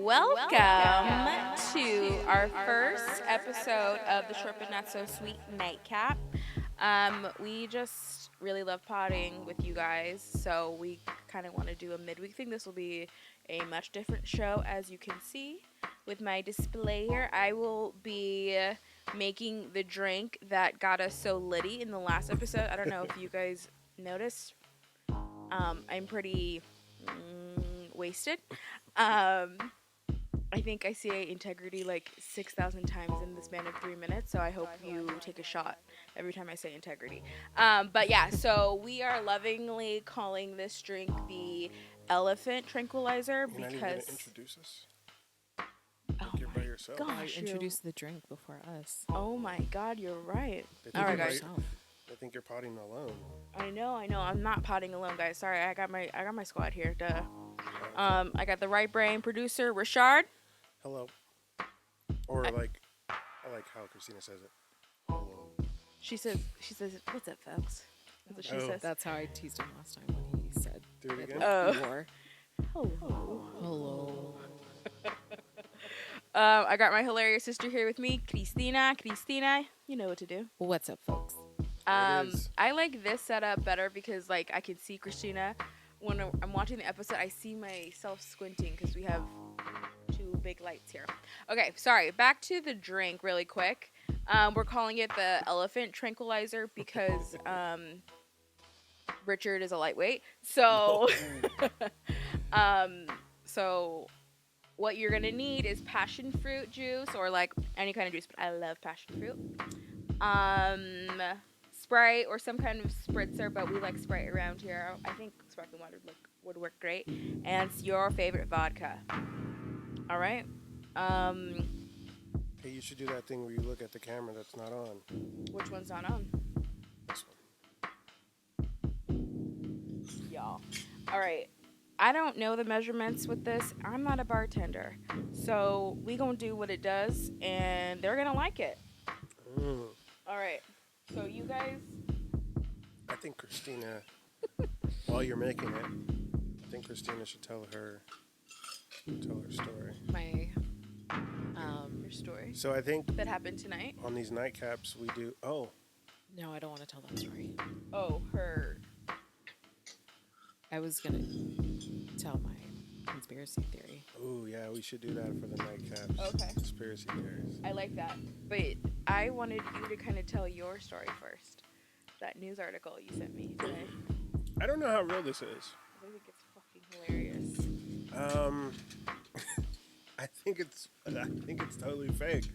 Welcome to our first episode of the Short But Not So Sweet Nightcap. We just really love potting with you guys, so we kind of want to do a midweek thing. This will be a much different show, as you can see with my display here. I will be making the drink that got us so litty in the last episode. I don't know if you guys noticed. I'm pretty wasted. I think I say integrity like 6,000 times in the span of 3 minutes, so I hope you take a shot every time I say integrity. But yeah, so we are lovingly calling this drink the elephant tranquilizer because... You're not even going to introduce us? Oh you're by yourself. Gosh, introduce the drink before us. Oh my God, you're right. All right, guys. I think you're potting alone. I know. I'm not potting alone, guys. Sorry, I got my squad here. Duh. I got the right brain producer, Richard. Hello. Or I like how Christina says it. Hello. She says, what's up, folks? That's what she says. That's how I teased him last time when he said. Do it again. Hello. I got my hilarious sister here with me, Christina. Christina, you know what to do. What's up, folks? I like this setup better because like I can see Christina when I'm watching the episode. I see myself squinting because we have two big lights here. Okay, sorry. Back to the drink really quick. We're calling it the elephant tranquilizer because Richard is a lightweight. So, so what you're gonna need is passion fruit juice or like any kind of juice, but I love passion fruit. Sprite or some kind of spritzer, but we like Sprite around here. I think sparkling water would work great. And it's your favorite vodka. All right. Hey, you should do that thing where you look at the camera that's not on. Which one's not on? This one. Y'all. All right. I don't know the measurements with this. I'm not a bartender. So we gonna do what it does, and they're gonna like it. All right. So you guys... I think Christina, while you're making it, I think Christina should tell her story. Your story? So I think... That happened tonight? On these nightcaps, we do... Oh. No, I don't want to tell that story. Oh, her... I was going to tell my conspiracy theory. Oh, yeah, we should do that for the nightcaps. Okay. Conspiracy theories. I like that. But I wanted you to kind of tell your story first. That news article you sent me today. I don't know how real this is. I think it's fucking hilarious. I think it's totally fake.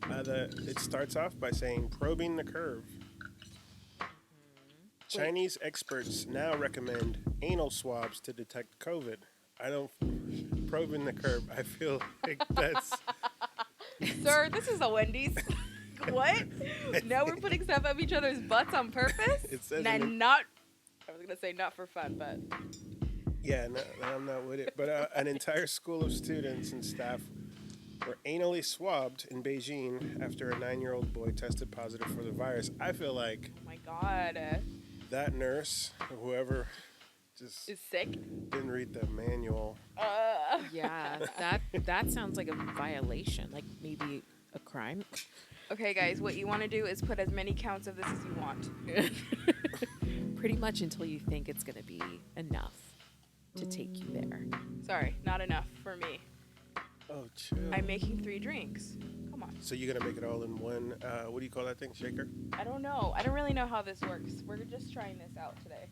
It starts off by saying probing the curve. Chinese experts now recommend anal swabs to detect COVID. Probing the curve. I feel like that's... Sir, this is a Wendy's. What? Now we're putting stuff up each other's butts on purpose? It says I was going to say not for fun, but... Yeah, no, I'm not with it. But an entire school of students and staff were anally swabbed in Beijing after a 9-year-old boy tested positive for the virus. I feel like... Oh, my God. That nurse, or whoever... just is sick. Didn't read the manual. Yeah, that sounds like a violation, like maybe a crime. Okay, guys, what you want to do is put as many counts of this as you want. Pretty much until you think it's going to be enough to take you there. Sorry, not enough for me. Oh, chill. I'm making 3 drinks. Come on. So you're going to make it all in one, what do you call that thing, shaker? I don't know. I don't really know how this works. We're just trying this out today.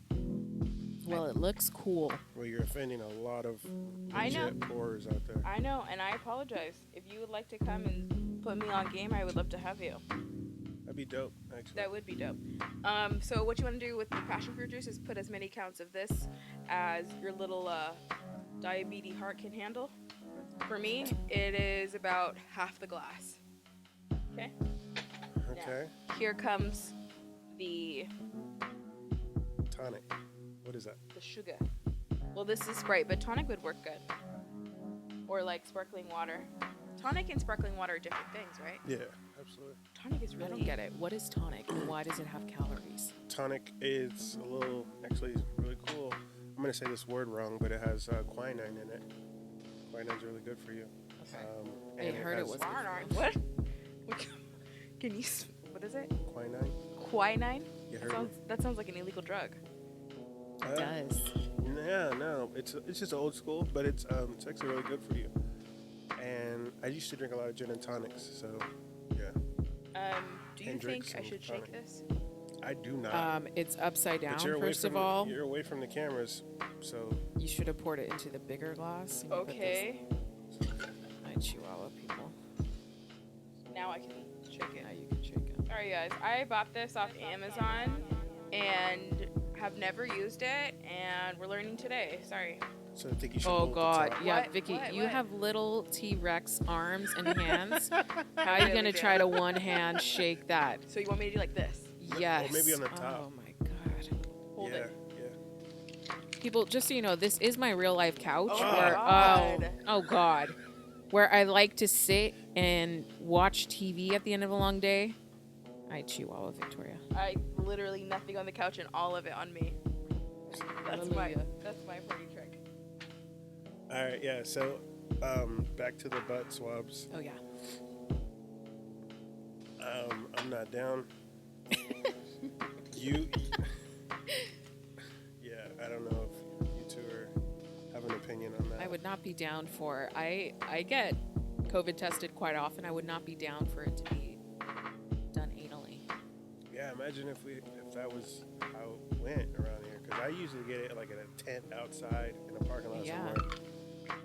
Well, it looks cool. Well, you're offending a lot of I know. legit pourers out there. I know, and I apologize. If you would like to come and put me on game, I would love to have you. That'd be dope, actually. That would be dope. So what you want to do with the passion fruit juice is put as many counts of this as your little diabetes heart can handle. For me, it is about half the glass. Okay? Okay. Now, here comes the Tonic. What is that? sugar. Well, this is Sprite, but tonic would work good. Or like sparkling water. Tonic and sparkling water are different things, right? Yeah, absolutely. Tonic is I really... don't get it. What is tonic and why does it have calories? Tonic is a little, actually, really cool. I'm going to say this word wrong, but it has quinine in it. Quinine's really good for you. Okay. I and heard it has was What? Can you... What is it? Quinine? Quinine? You heard me? That sounds like an illegal drug. It does. No. It's just old school, but it's actually really good for you. And I used to drink a lot of gin and tonics, so yeah. Do you Hendrix think I and should shake tonic. this? I do not. It's upside down, But you're away first of from all. you're away from the cameras, so You should have poured it into the bigger glass. and you put this- Okay. My Chihuahua people. Now I can shake it. Now you can shake it. Alright guys, I bought this off Amazon and have never used it, and we're learning today. Sorry. I think you should. Oh hold the God, top. yeah, What? Vicky, What? you What? have little T-Rex arms and hands. How are you Really gonna do. try to one hand shake that? So you want me to do like this? Yes. maybe on the top. Oh my God. Hold Yeah, it. yeah. People, just so you know, this is my real life couch. Oh, where, God. oh God, where I like to sit and watch TV at the end of a long day. I Chihuahua Victoria. I literally nothing on the couch and all of it on me. That's Hallelujah. my party trick. All right, yeah. So, back to the butt swabs. Oh yeah. I'm not down. you. Yeah, I don't know if you two have an opinion on that. I would not be down for. I get COVID tested quite often. I would not be down for it to be done anally. Yeah, imagine if that was how it went around here. Because I usually get it like in a tent outside in a parking lot Yeah. somewhere.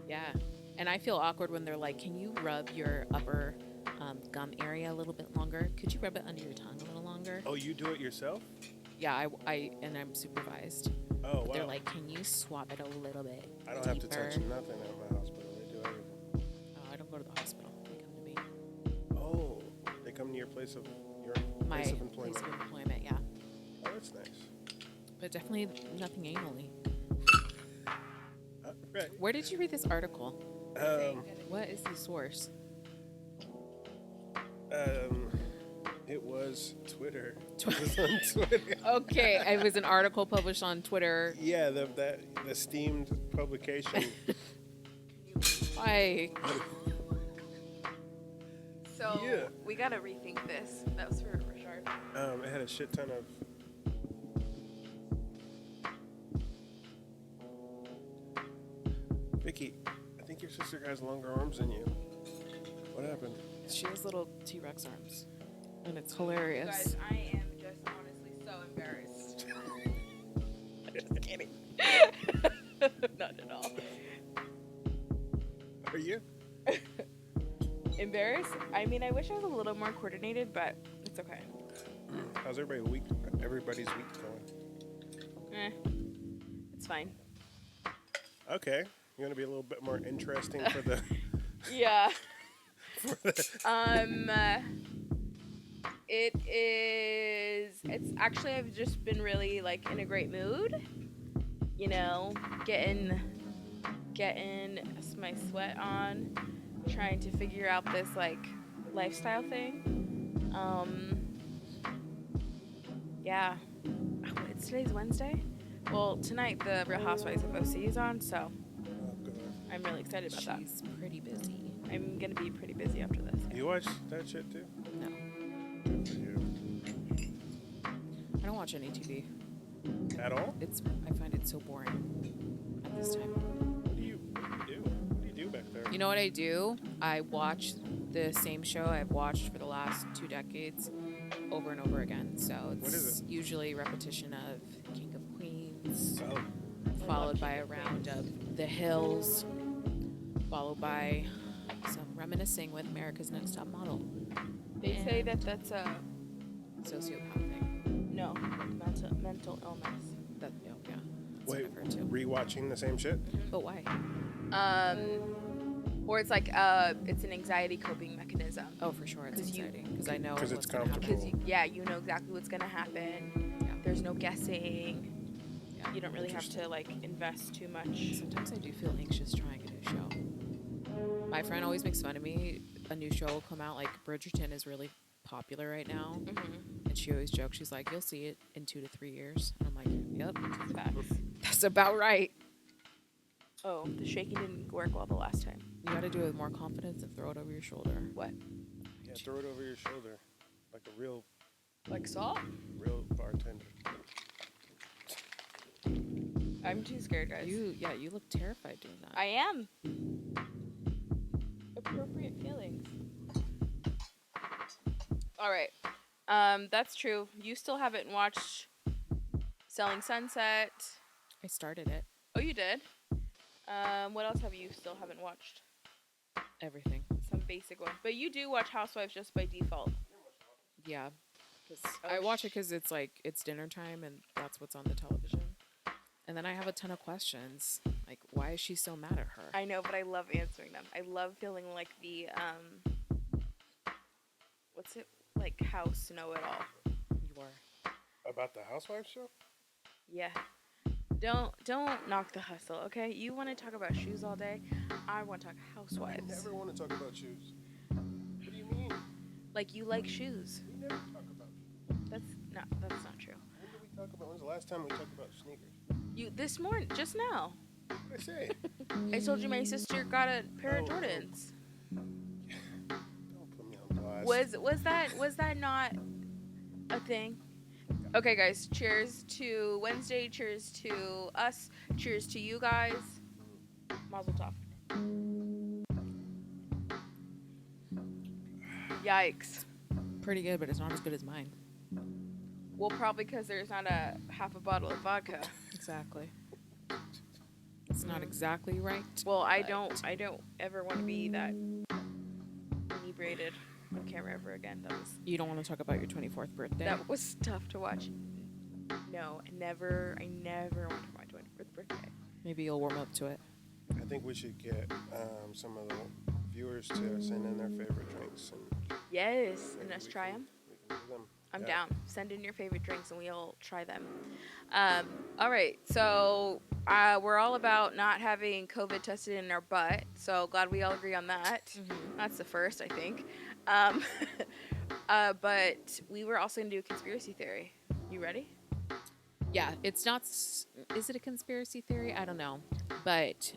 Yeah. And I feel awkward when they're like, "Can you rub your upper gum area a little bit longer? Could you rub it under your tongue a little longer?" Oh, you do it yourself? Yeah, and I'm supervised. Oh, wow. They're like, "Can you swap it a little bit I don't have to deeper?" touch nothing at my hospital. They do everything. Oh, I don't go to the hospital. They come to me. Oh, they come to your place of My place of employment. place of employment, yeah. Oh, that's nice. But definitely nothing anally. Right. Where did you read this article? What is the source? It was Twitter. It was on Twitter. Okay, it was an article published on Twitter. Yeah, the esteemed publication. Why? So Yeah. we gotta rethink this. That was for sure. It had a shit ton of. Vicky, I think your sister has longer arms than you. What happened? She has little T-Rex arms, and it's You hilarious. guys, I am just honestly so embarrassed. Just kidding. Not at all. Are you? Embarrassed? I mean, I wish I was a little more coordinated, but it's okay. How's everybody's week going? It's fine. Okay, you want to be a little bit more interesting for the. Yeah. It's actually, I've just been really like in a great mood. You know, getting my sweat on, trying to figure out this like lifestyle thing. Yeah. Oh, today's Wednesday. Well, tonight the Real Housewives of OC is on, so Oh, God. I'm really excited about that. She's pretty busy. I'm gonna be pretty busy after this. You watch that shit too? No, Good for you. I don't watch any TV. At all? I find it so boring at this time. What do you do? What do you do back there? You know what I do? I watch the same show I've watched for the last 2 decades over and over again. So What is it's usually repetition of King of Queens, Oh, followed by a round of The Hills, followed by some reminiscing with America's Next Top Model. They say that that's a Sociopath thing. no mental illness. That, yeah, that's Wait, what I've heard too. rewatching the same shit? But why? Or it's like it's an anxiety coping mechanism. Oh, for sure, it's 'Cause you- exciting because I know 'Cause it's what's gonna happen. comfortable. Because you know exactly what's gonna happen. Yeah. There's no guessing. Yeah. You don't really have to like invest too much. Sometimes I do feel anxious trying a new show. My friend always makes fun of me. A new show will come out, like Bridgerton is really popular right now, and she always jokes. She's like, "You'll see it in 2 to 3 years," and I'm like, "Yep, Facts. that's about right." Oh, the shaking didn't work well the last time. You got to do it with more confidence and throw it over your shoulder. What? Yeah, throw it over your shoulder. Like a real Like salt? bartender. I'm too scared, guys. You look terrified doing that. I am. Appropriate feelings. All right. That's true. You still haven't watched Selling Sunset. I started it. Oh, you did? What else have you still haven't watched? Everything. Some basic ones. But you do watch Housewives just by default. Yeah. 'Cause Oh, I watch it because it's like it's dinner time and that's what's on the television. And then I have a ton of questions. Like, why is she so mad at her? I know, but I love answering them. I love feeling like the, what's it? Like house know-it-all. You are. About the Housewives show? Yeah. Don't knock the hustle, okay? You want to talk about shoes all day. I want to talk I housewives. never want to talk about shoes. What do you mean? Like you like shoes. We never talk about shoes. That's not true. When did we talk about? When's the last time we talked about sneakers? You this morning, just now. What did I say? I told you my sister got a pair of Oh, oh. Jordans. Don't put me on blast. Was that not a thing? Okay, guys. Cheers to Wednesday. Cheers to us. Cheers to you guys. Mazel tov. Yikes. Pretty good, but it's not as good as mine. Well, probably because there's not a half a bottle of vodka. Exactly. It's not exactly right. Well, I but- don't ever want to be that inebriated on camera ever again. You don't want to talk about your 24th birthday? That was tough to watch. No, I never went for my 24th birthday. Maybe you'll warm up to it. I think we should get some of the viewers to send in their favorite drinks. And Yes, and maybe let's we try can- them. we can do them. I'm Yeah. down. Send in your favorite drinks and we'll try them. All right, so we're all about not having COVID tested in our butt. So glad we all agree on that. That's the first, I think. But we were also going to do a conspiracy theory. You ready? Yeah, it's not. Is it a conspiracy theory? I don't know, but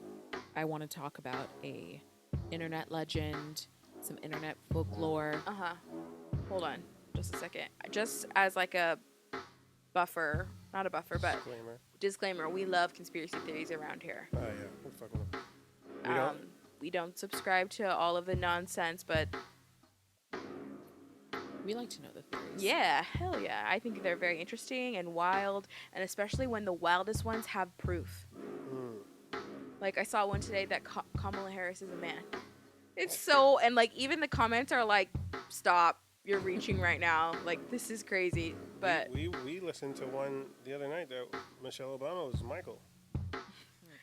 I want to talk about a internet legend, some internet folklore. Hold on just a second. Just as like a buffer, not a buffer, but disclaimer, we love conspiracy theories around here. Oh yeah, we're fucking with them. We don't? We don't subscribe to all of the nonsense, but We like to know the theories. yeah, hell yeah. I think they're very interesting and wild, and especially when the wildest ones have proof. Like I saw one today that Kamala Harris is a man. It's so, and like even the comments are like, stop, you're reaching right now. Like this is crazy. But we listened to one the other night that Michelle Obama was Michael. Oh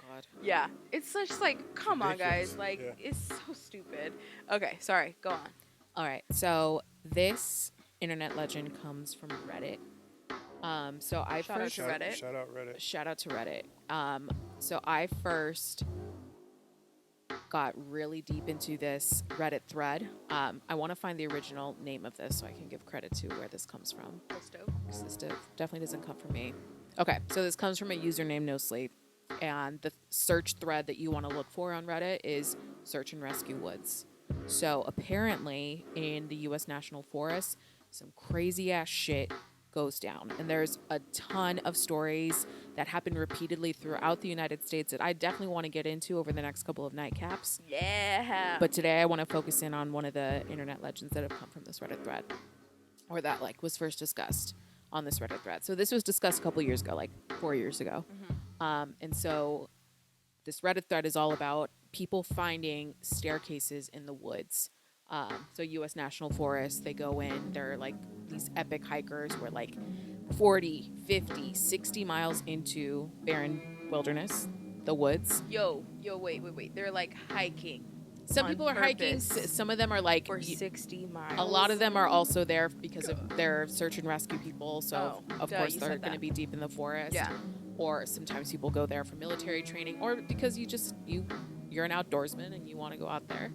God. yeah, it's just like, come on guys. Ridiculous. Like Yeah. it's so stupid. Okay, sorry, go on. All right. So this internet legend comes from Reddit. So I Shout out first to Reddit. Shout out Reddit. shout out to Reddit. So I first got really deep into this Reddit thread. I want to find the original name of this so I can give credit to where this comes from. That's dope. 'Cause this definitely doesn't come from me. Okay, so this comes from a user named No Sleep, and the search thread that you want to look for on Reddit is search and rescue woods. So apparently in the U.S. National Forest, some crazy ass shit goes down, and there's a ton of stories that happen repeatedly throughout the United States that I definitely want to get into over the next couple of nightcaps. Yeah. But today I want to focus in on one of the internet legends that have come from this Reddit thread, or that like was first discussed on this Reddit thread. So this was discussed a couple years ago, like 4 years ago. And so this Reddit thread is all about people finding staircases in the woods. So U.S. National Forest, they go in, they're like these epic hikers who are like 40, 50, 60 miles into barren wilderness, the woods. Yo, wait. They're like hiking. Some on people are hiking. purpose Some of them are like for 60 miles. a lot of them are also there because of their search and rescue people. So Oh, of duh, course you they're said going to that. be deep in the forest. Yeah. Or sometimes people go there for military training, or because you're an outdoorsman and you want to go out there.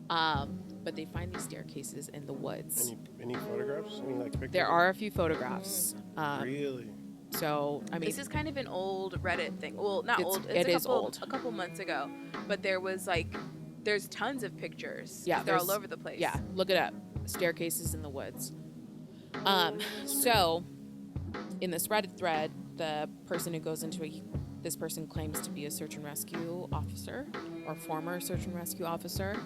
But they find these staircases in the woods. Any photographs? Any like pictures? There are a few photographs. Really? So I mean, This is kind of an old Reddit thing. Well, not old. It is old. A couple months ago, but there was like, there's tons of pictures. Yeah, they're all there's- over the place. yeah, look it up. Staircases in the woods. So in this Reddit thread, the person who goes into this person claims to be a search and rescue officer or former search and rescue officer.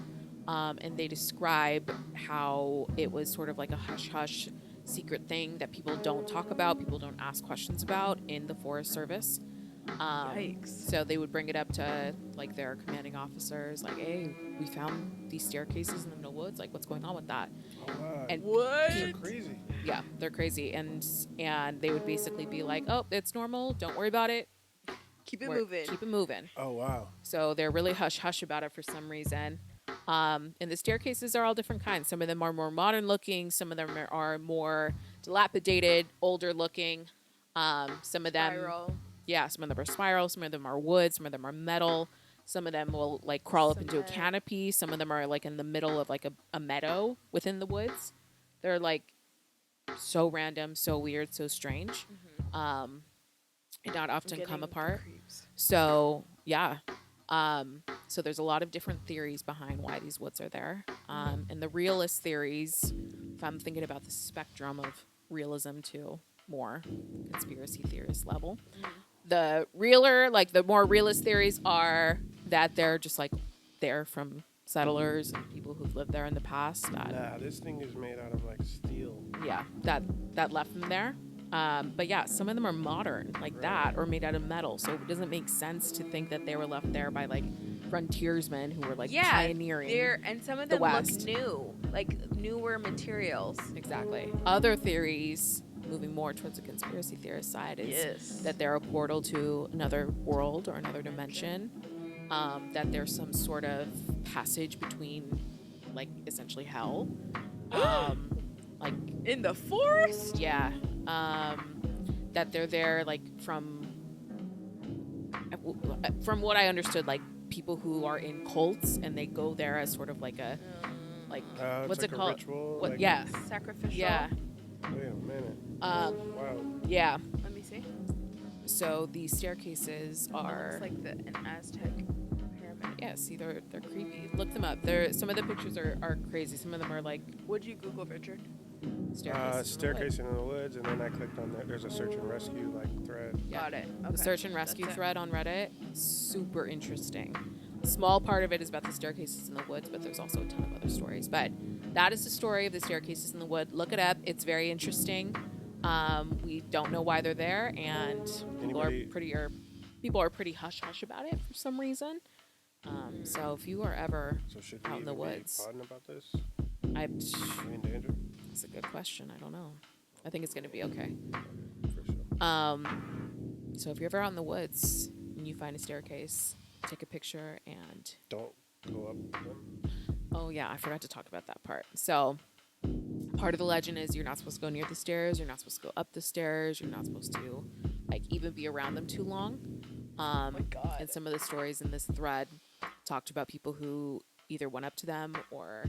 And they describe how it was sort of like a hush-hush secret thing that people don't talk about, people don't ask questions about in the Forest Service. Yikes. So they would bring it up to like their commanding officers, like, "Hey, we found these staircases in the woods. Like, what's going on with that?" Oh, wow. And What? They're crazy. yeah, they're crazy, and they would basically be like, "Oh, it's normal. Don't worry about it. Keep it moving. Keep it moving." Oh, wow. So they're really hush-hush about it for some reason. And the staircases are all different kinds. Some of them are more modern looking. Some of them are more dilapidated, older looking. Some of them, Spiral. yeah, some of them are spiral. Some of them are wood. Some of them are metal. Some of them will like crawl up into a Cement. canopy. Some of them are like in the middle of like a meadow within the woods. They're like so random, so weird, so strange. And not often come apart. So yeah. So there's a lot of different theories behind why these woods are there. And the realist theories, if I'm thinking about the spectrum of realism to more conspiracy theorist level, the more realist theories are that they're just like there from settlers and people who've lived there in the past. Nah, this thing is made out of like steel. Yeah, that left them there. But yeah, some of them are modern like that or made out of metal. So it doesn't make sense to think that they were left there by like frontiersmen who were like pioneering. And some of the them look West. new, like newer materials. Exactly. Other theories, moving more towards the conspiracy theorist side, is Yes. that they're a portal to another world or another dimension. That there's some sort of passage between, like, essentially hell. Like In the forest? yeah, that they're there like from what I understood, like people who are in cults and they go there as sort of like a like It's what's like it a called? ritual, What? like- Yeah, Sacrificial. yeah, Wait a minute. um, Wow. yeah. Let me see. So these staircases are It's like an Aztec pyramid. yeah. See, they're creepy. Look them up. Some of the pictures are crazy. Some of them are like What'd you Google, Richard? staircases. Staircase in the woods, and then I clicked on that. There's a search and rescue like thread. Yeah. Got it. Okay. The search and rescue That's it. thread on Reddit, super interesting. A small part of it is about the staircases in the woods, but there's also a ton of other stories. But that is the story of the staircases in the wood. Look it up. It's very interesting. We don't know why they're there, and people are pretty hush hush about it for some reason. So if you are ever So should out we in the even woods, be podding about this? I, Are we in danger? it's a good question. I don't know. I think it's gonna be okay. For sure. So if you're ever out in the woods and you find a staircase, take a picture and Don't go up them. oh yeah, I forgot to talk about that part. So part of the legend is you're not supposed to go near the stairs, you're not supposed to go up the stairs, you're not supposed to like even be around them too long. Oh my God. And some of the stories in this thread talked about people who either went up to them or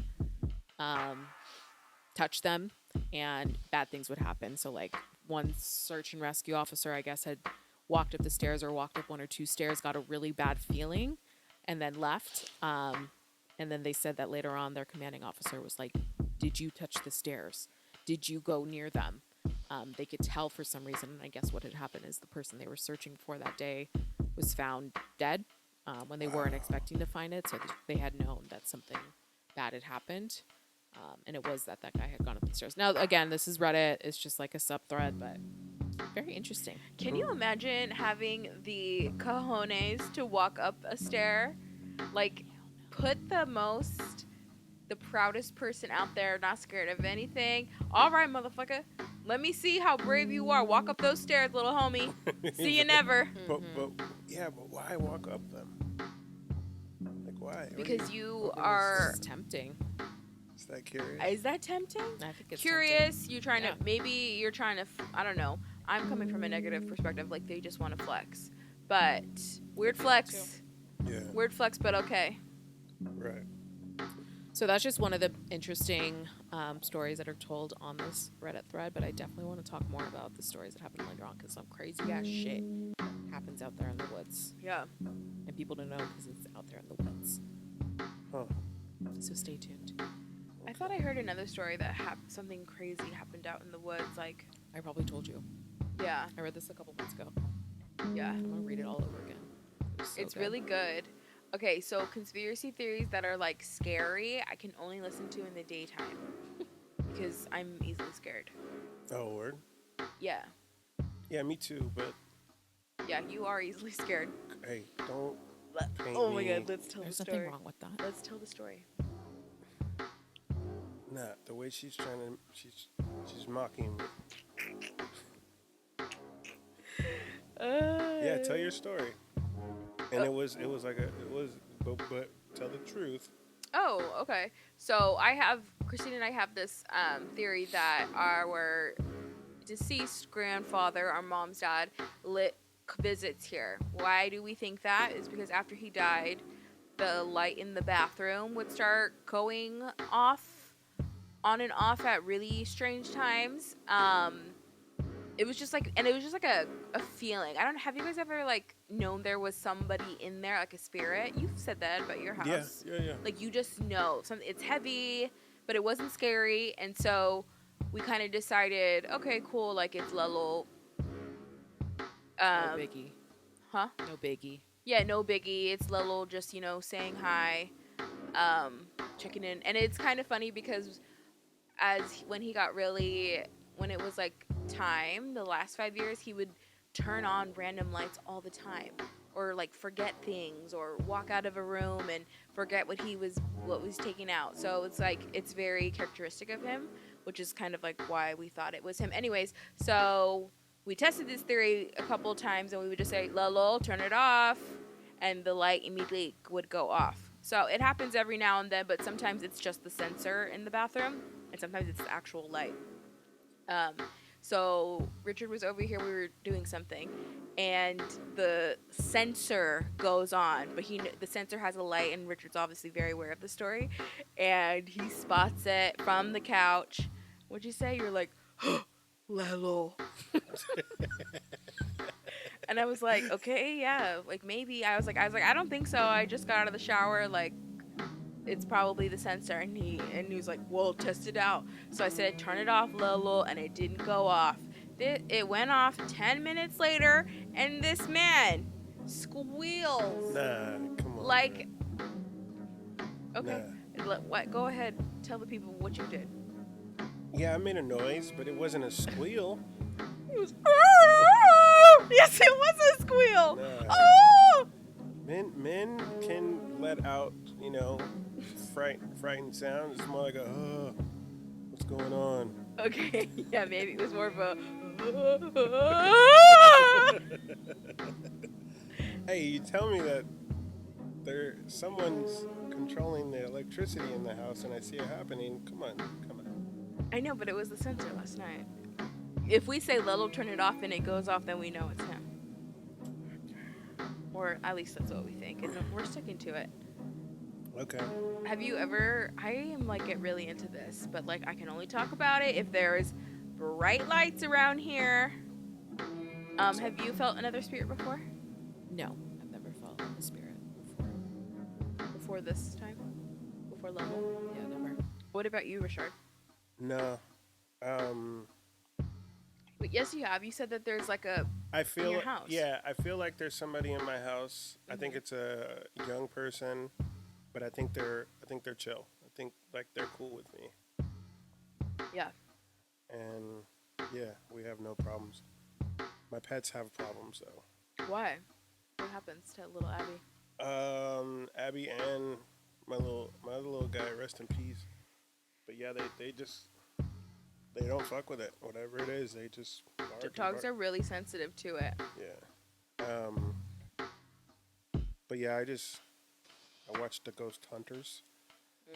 touched them and bad things would happen. So like one search and rescue officer, I guess, had walked up the stairs or walked up one or two stairs, got a really bad feeling and then left. And then they said that later on their commanding officer was like, did you touch the stairs? Did you go near them? They could tell for some reason. And I guess what had happened is the person they were searching for that day was found dead when they weren't expecting to find it. So they had known that something bad had happened. And it was that guy had gone up the stairs. Now, again, this is Reddit. It's just like a sub thread, but Very interesting. Can you imagine having the cojones to walk up a stair? Like, put the proudest person out there, not scared of anything. All right, motherfucker. Let me see how brave you are. Walk up those stairs, little homie. See you never. But why walk up them? Like, why? Because you hoping are. It's tempting. Is that curious? Is that tempting? I think it's Curious. tempting. You're trying Yeah. to. Maybe you're trying to. I don't know. I'm coming from a negative perspective. Like, they just want to flex. But weird flex. Yeah. Weird flex, but okay. Right. So that's just one of the interesting stories that are told on this Reddit thread, but I definitely want to talk more about the stories that happen later on because some crazy ass shit happens out there in the woods. Yeah. And people don't know because it's out there in the woods. Huh. So stay tuned. I thought I heard another story that something crazy happened out in the woods. Like, I probably told you. yeah, I read this a couple months ago. yeah. I'm going to read it all over again. It's really good. Okay, so conspiracy theories that are like scary, I can only listen to in the daytime because I'm easily scared. Oh, word. Yeah, Yeah, me too. But yeah, you are easily scared. hey, don't. Paint Oh my me. god, let's tell There's the nothing story. wrong with that. Let's tell the story. Nah, the way she's trying to, she's mocking me. Yeah, tell your story. And it was but tell the truth. Oh, okay. So Christine and I have this theory that our deceased grandfather, our mom's dad, visits here. Why do we think that? Is because after he died, the light in the bathroom would start going off, on and off at really strange times. It was just like a feeling. I don't know. Have you guys ever like known there was somebody in there, like a spirit? You've said that about your house. Yeah. Like you just know something. It's heavy, but it wasn't scary, and so we kind of decided, okay, cool. Like it's Lalo. No biggie. Huh? No biggie. Yeah, no biggie. It's Lalo just, saying hi, checking in. And it's kind of funny because when it was like time, the last 5 years, he would turn on random lights all the time or like forget things or walk out of a room and forget what was taking out. So it's like, it's very characteristic of him, which is kind of like why we thought it was him. Anyways, so we tested this theory a couple times and we would just say, Lalo, turn it off. And the light immediately would go off. So it happens every now and then, but sometimes it's just the sensor in the bathroom and sometimes it's the actual light. So Richard was over here, we were doing something, and the sensor goes on, but the sensor has a light, and Richard's obviously very aware of the story, and he spots it from the couch. What'd you say? You're like, Lalo. And I was like, okay, yeah, like maybe. I was like, I don't think so. I just got out of the shower, like, it's probably the sensor. And he was like, well, test it out. So I said, turn it off, Lolo, and it didn't go off. It went off 10 minutes later, and this man squeals. Nah, come on. Like, man. okay, what? Go ahead, tell the people what you did. Yeah, I made a noise, but it wasn't a squeal. It was, yes, it was a squeal. Nah. Oh! Men can let out, frightened sounds. It's more like a, what's going on? Okay, yeah, maybe it was more of a. Hey, you tell me that someone's controlling the electricity in the house, and I see it happening. Come on. I know, but it was the sensor last night. If we say Lilo, turn it off, and it goes off, then we know it's him. Or at least that's what we think, and we're sticking to it. Okay. Have you ever? I am like get really into this, but like I can only talk about it if there's bright lights around here. Have you felt another spirit before? No, I've never felt a spirit before. Before this time? Before Lilo? Yeah, never. What about you, Richard? No. But yes, you have. You said that there's like a I feel in your house. Yeah, I feel like there's somebody in my house. I think it's a young person, but I think they're chill. I think like they're cool with me. Yeah. And yeah, we have no problems. My pets have problems though. Why? What happens to little Abby? Abby and my other little guy, rest in peace. But yeah, they just they don't fuck with it. Whatever it is, they just bark and Dogs bark. are really sensitive to it. Yeah. But yeah, I watched The Ghost Hunters,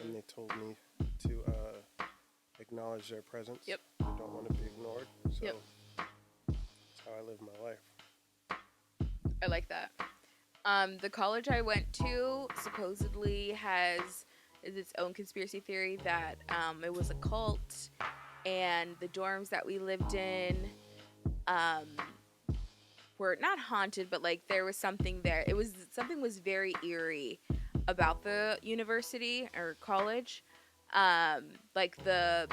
and they told me to acknowledge their presence. Yep. They don't want to be ignored. So Yep. that's how I live my life. I like that. The college I went to supposedly has its own conspiracy theory that it was a cult, and the dorms that we lived in were not haunted, but like there was something there. Something was very eerie about the university or college. Like the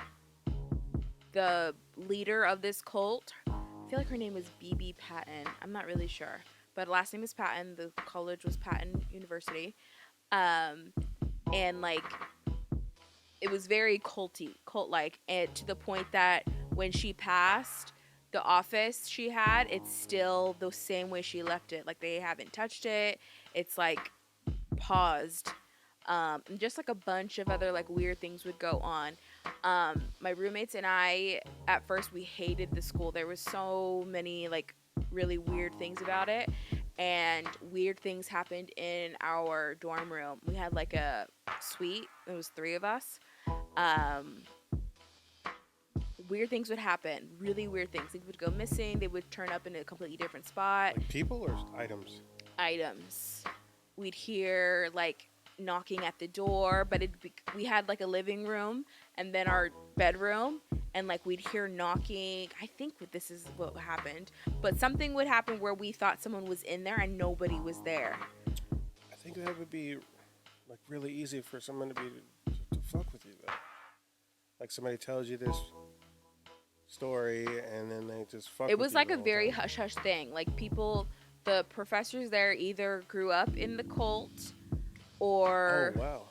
leader of this cult, I feel like her name was BB Patton. I'm not really sure, but last name is Patton. The college was Patton University, and like it was very cult-like, and to the point that when she passed, the office she had, it's still the same way she left it. Like they haven't touched it. It's like paused. And just like a bunch of other like weird things would go on. My roommates and I, at first, we hated the school. There was so many like really weird things about it, and weird things happened in our dorm room. We had like a suite. There was 3 of us. Weird things would happen. Really weird things. Things would go missing. They would turn up in a completely different spot. Like people or items? Items. We'd hear like knocking at the door, but we had like a living room and then our bedroom, and like we'd hear knocking. I think this is what happened, but something would happen where we thought someone was in there and nobody was there. I think that would be like really easy for someone to fuck with you though. Like somebody tells you this story and then they just fuck with you. It was like the a whole very time. hush hush thing. Like the professors there either grew up in the cult or Oh wow.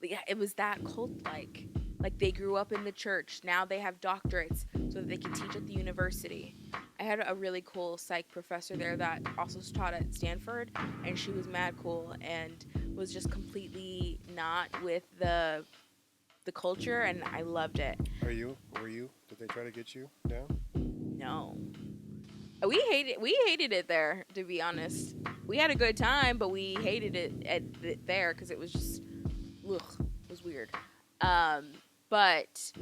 yeah, it was that cult like. Like they grew up in the church. Now they have doctorates so that they can teach at the university. I had a really cool psych professor there that also taught at Stanford, and she was mad cool and was just completely not with the culture, and I loved it. Were you? Did they try to get you down? No. We hated it there, to be honest. We had a good time, but we hated it there because it was just ugh, it was weird. But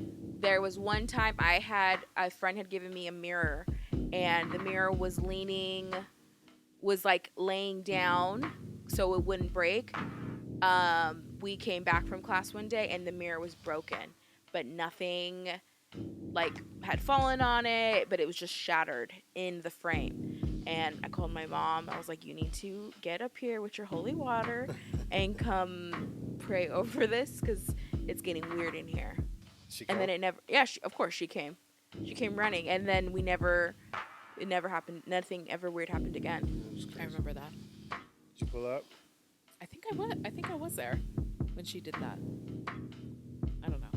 there was one time a friend had given me a mirror, and the mirror was like laying down so it wouldn't break. We came back from class one day and the mirror was broken, but nothing like had fallen on it, but it was just shattered in the frame. And I called my mom. I was like, you need to get up here with your holy water and come pray over this because it's getting weird in here. And then of course she came. She came running, and then it never happened. Nothing ever weird happened again. I remember that. Did you pull up? I think I was there when she did that. I don't know.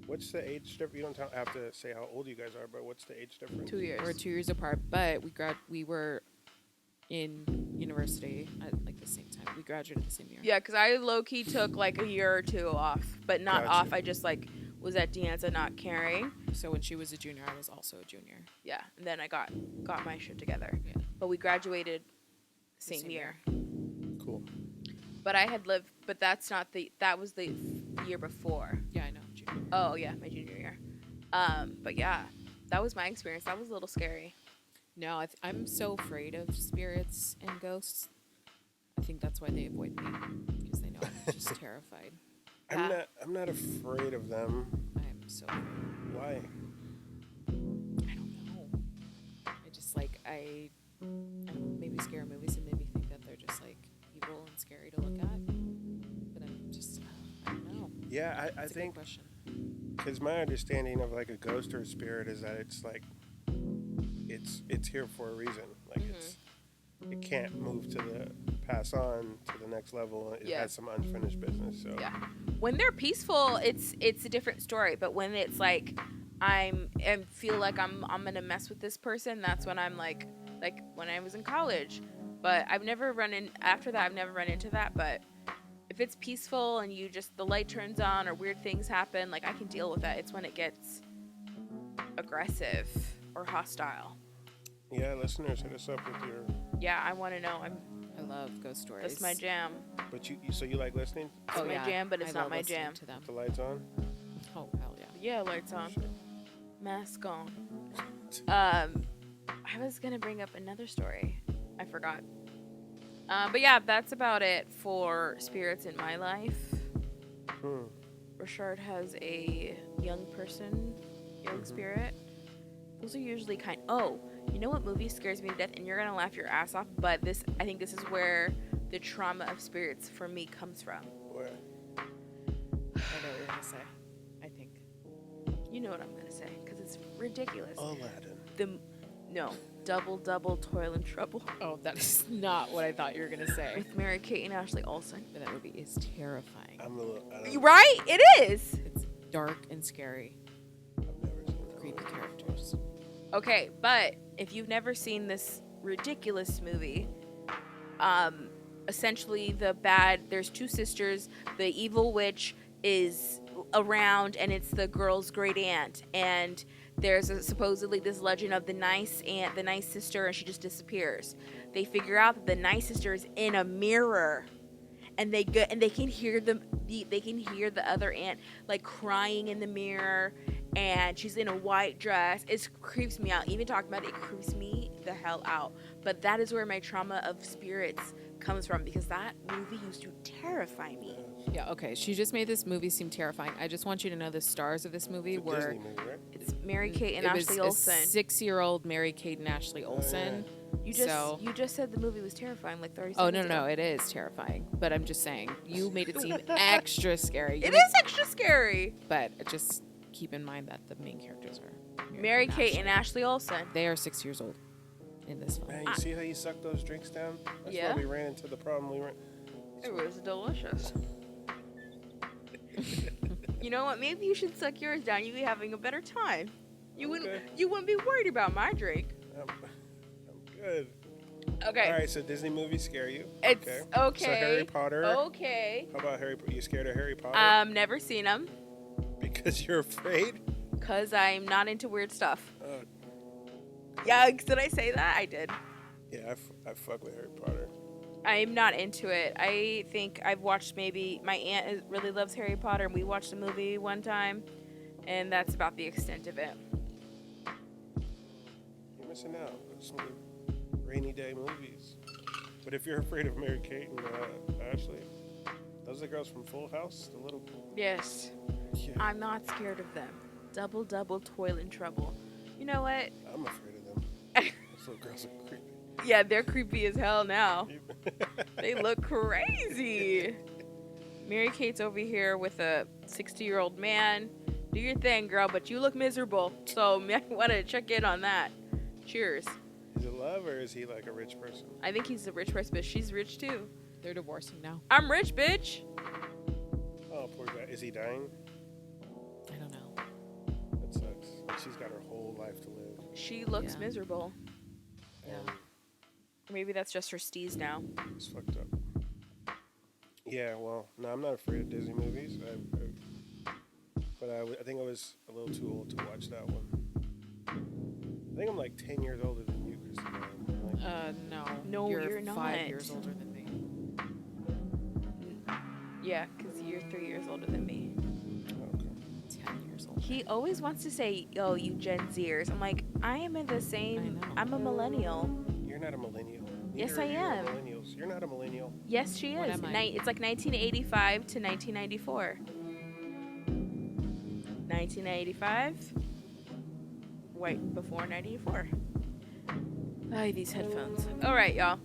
What's the age difference? You don't have to say how old you guys are, but what's the age difference? 2 years. We're 2 years apart, but we were in university at like the same time. We graduated the same year. Yeah, because I low-key took like a year or 2 off, but not Gotcha. off. I just like was at De Anza not caring. So when she was a junior, I was also a junior. Yeah, and then I got my shit together. Yeah. But we graduated same year. Cool. But that was the year before. Yeah, I know. Junior. Oh yeah, my junior year. But yeah, that was my experience. That was a little scary. No, I'm so afraid of spirits and ghosts. I think that's why they avoid me, because they know I'm just terrified. I'm not afraid of them. I'm so afraid. Why? I don't know. I just like I don't know, maybe scary movies have made me think that they're just like evil and scary to look at. But I'm just I don't know. Yeah, I That's a good think question. because my understanding of like a ghost or a spirit is that it's like it's here for a reason. Like it can't move pass on to the next level. It has some unfinished business. So Yeah. When they're peaceful, it's a different story. But when it's like I feel like I'm gonna mess with this person, that's when I'm like like when I was in college. But I've never run into that. But if it's peaceful and the light turns on or weird things happen, like I can deal with that. It's when it gets aggressive or hostile. Yeah, listeners, hit us up with your. Yeah, I want to know. I love ghost stories. That's my jam. But you like listening? It's my jam, but it's not my jam. To them. The lights on. Oh hell yeah. Yeah, lights on. Sure. Mask on. I was gonna bring up another story. I forgot. But yeah, that's about it for spirits in my life. Richard has a young spirit. Those are usually kind. Oh, you know what movie scares me to death, and you're gonna laugh your ass off. But I think this is where the trauma of spirits for me comes from. Where? I know what you're gonna say. I think. You know what I'm gonna say, because it's ridiculous. Aladdin. Double Toil and Trouble. Oh, that is not what I thought you were gonna say. With Mary-Kate and Ashley Olsen. But that movie is terrifying. Right? It is. It's dark and scary. I've never seen that. Creepy characters. Okay, but if you've never seen this ridiculous movie, essentially there's two sisters. The evil witch is around, and it's the girl's great aunt, and there's supposedly this legend of the nice sister, and she just disappears. They figure out that the nice sister is in a mirror, and they can hear the other aunt like crying in the mirror, and she's in a white dress. It creeps me out. Even talking about it creeps me the hell out. But that is where my trauma of spirits comes from, because that movie used to terrify me. Yeah, okay. She just made this movie seem terrifying. I just want you to know the stars of this movie It's a were Disney movie, right? It's Mary-Kate and it Ashley was Olsen. a 6-year-old Mary-Kate and Ashley Olsen. You just said the movie was terrifying like 30 Oh, seconds ago. no, it is terrifying. But I'm just saying, you made it seem extra scary. It is extra scary. But just keep in mind that the main characters are Mary-Kate and Ashley Olsen. They are 6 years old in this film. Man, you see how you suck those drinks down? That's Yeah. why we ran into the problem we ran. It was delicious. You know what? Maybe you should suck yours down. You'd be having a better time. You wouldn't be worried about my drink. I'm good. Okay. All right, so Disney movies scare you. It's okay. So Harry Potter. Okay. How about Harry Potter? You scared of Harry Potter? Never seen them. Because you're afraid? Because I'm not into weird stuff. Oh. Yeah, did I say that? I did. Yeah, I fuck with Harry Potter. I'm not into it. I think I've watched maybe my aunt really loves Harry Potter, and we watched a movie one time, and that's about the extent of it. You're missing out on some good rainy day movies. But if you're afraid of Mary Kate and Ashley, those are the girls from Full House, the little. Yes. Yeah. I'm not scared of them. Double Toil and Trouble. You know what? I'm afraid of them. Those little girls are creepy. Yeah, they're creepy as hell now. They look crazy. Mary Kate's over here with a 60-year-old man. Do your thing, girl, but you look miserable. So I want to check in on that. Cheers. Is it love or is he like a rich person? I think he's a rich person, but she's rich too. They're divorcing now. I'm rich, bitch. Oh, poor guy. Is he dying? I don't know. That sucks. Like she's got her whole life to live. She looks Yeah. miserable. Yeah. Maybe that's just her steez now. It's fucked up. Yeah, well, no, I'm not afraid of Disney movies. But I think I was a little too old to watch that one. I think I'm like 10 years older than you, Christina. No. No, you're not. 5 years older than me. Yeah, because you're 3 years older than me. Okay. 10 years older. He always wants to say, "Oh, you Gen Zers." I'm like, I am in the same. I know. I'm a millennial. You're not a millennial. Yes, Neither I of you am. are millennials. You're not a millennial. Yes, she What is. am I? It's like 1985 to 1994. 1985. Right before 94. Ay, these headphones. All right, y'all.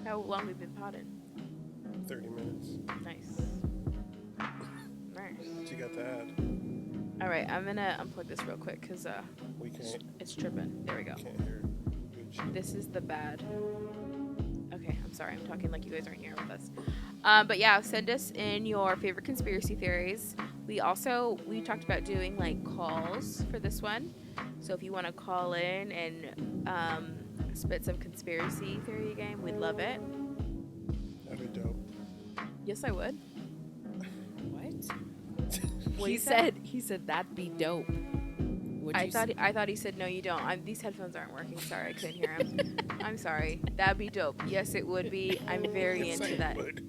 How long we been potting? 30 minutes. Nice. Nice. What you got to add? All right, I'm gonna unplug this real quick because We can't, it's tripping. There we go. can't hear. Good shit. This is the bad. Okay, I'm sorry. I'm talking like you guys aren't here with us. But yeah, send us in your favorite conspiracy theories. We talked about doing like calls for this one. So if you want to call in and spit some conspiracy theory game, we'd love it. That'd be dope. Yes, I would. What? He said that'd be dope. I thought he said no, you don't. These headphones aren't working. Sorry, I couldn't hear him. I'm sorry. That'd be dope. Yes, it would be. I'm very Yes, into I that. would.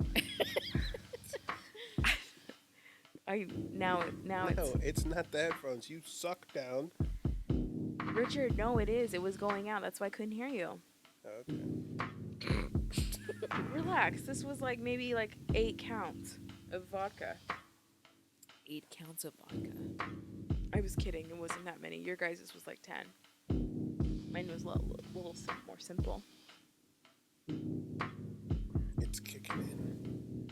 Now No, it's it's not the headphones. You suck down. Richard. No, it is. It was going out. That's why I couldn't hear you. Okay. Relax. This was like maybe like 8 counts of vodka. 8 counts of vodka. I was kidding. It wasn't that many. Your guys' was like 10. Mine was a little more simple. It's kicking in.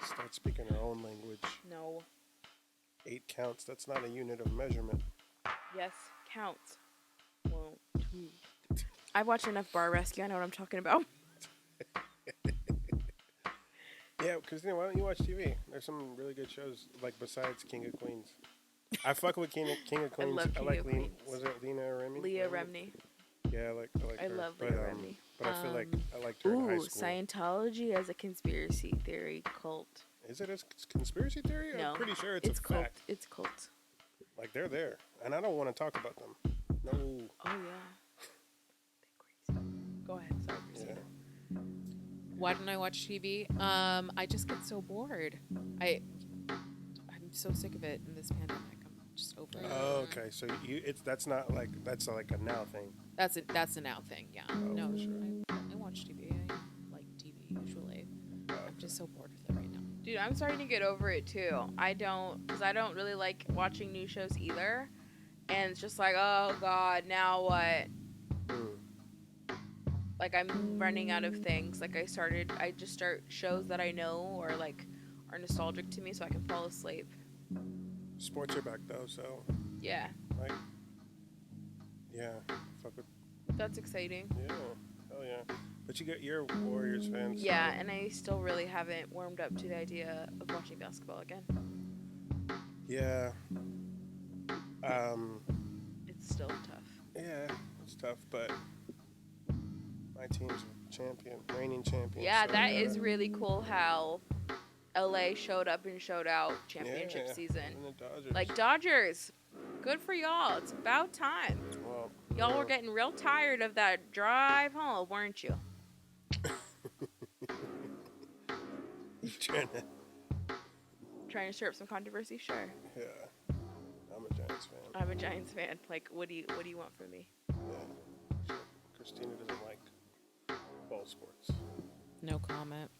Start speaking our own language. No. 8 counts. That's not a unit of measurement. Yes. Counts. 1, 2. I've watched enough Bar Rescue. I know what I'm talking about. Yeah, because why don't you watch TV? There's some really good shows, like besides King of Queens. I fuck with King of Queens. love King of Queens. Was it Lena Remini? Leah Remini. Yeah, I like I her. love but, Leah Remini. But I feel like I liked her in high Ooh, school. Scientology as a conspiracy theory cult. Is it a conspiracy theory? No, I'm pretty sure it's a cult. fact. It's cult. Like, they're there. And I don't want to talk about them. No. Oh, yeah. They're crazy. Go ahead. Sorry, Christina. Yeah. Why don't I watch TV? I just get so bored. I'm so sick of it in this pandemic. I'm just over it. Oh, okay. So that's not like, that's like a now thing. That's a now thing. Yeah. Oh, No, for sure. I watch TV. I like TV usually. I'm just so bored with it right now. Dude, I'm starting to get over it too. Because I don't really like watching new shows either. And it's just like, oh God, now what? Like, I'm running out of things. Like, I just start shows that I know or like are nostalgic to me so I can fall asleep. Sports are back though, so Yeah, like, yeah, fuck with, that's exciting. yeah, hell yeah. But you're a Warriors fan. So Yeah, and I still really haven't warmed up to the idea of watching basketball again. Yeah. It's still tough. Yeah, it's tough, but my team's reigning champion. Yeah, so that is really cool how LA showed up and showed out championship yeah, season. and the Dodgers. Like, Dodgers, good for y'all. It's about time. Well, Y'all were getting real tired of that drive home, weren't you? Trying to stir up some controversy? Sure. Yeah, I'm a Giants fan. I'm a Giants fan. Like, what do you want from me? Yeah. Christina doesn't like ball sports. No comment.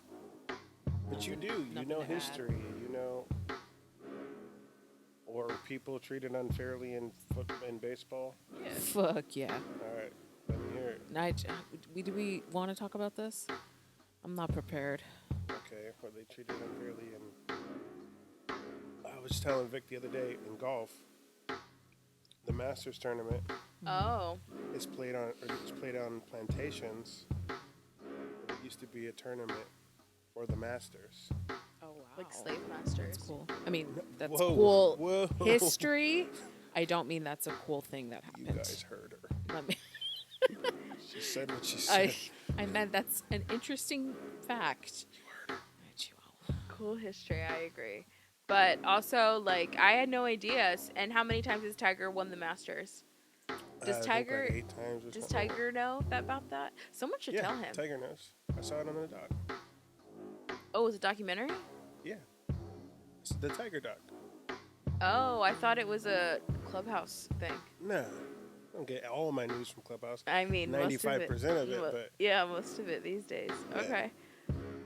But you do. You Nothing know to add. history. You know. Or people treated unfairly in baseball. Yeah. Fuck yeah. All right, let me hear it. Do we want to talk about this? I'm not prepared. Okay, were they treated unfairly? And I was telling Vic the other day in golf, the Masters tournament Oh. is played on plantations. It used to be a tournament for the Masters. Oh wow. Like slave masters. That's cool. I mean, that's Whoa, cool whoa. history. I don't mean that's a cool thing that You happened. guys heard her. Let me. She said what she said. I meant that's an interesting fact. Cool history, I agree. But also, like, I had no idea. And how many times has Tiger won the Masters? Does I think Tiger like 8 times or does something. Tiger know about that? Someone should Yeah, tell him. Tiger knows. I saw it on the doc. Oh, it's a documentary? Yeah. It's the Tiger doc. Oh, I thought it was a Clubhouse thing. Nah. I don't get all my news from Clubhouse. I mean, most of 95% of it, Mo- but yeah, most of it these days. Yeah. Okay.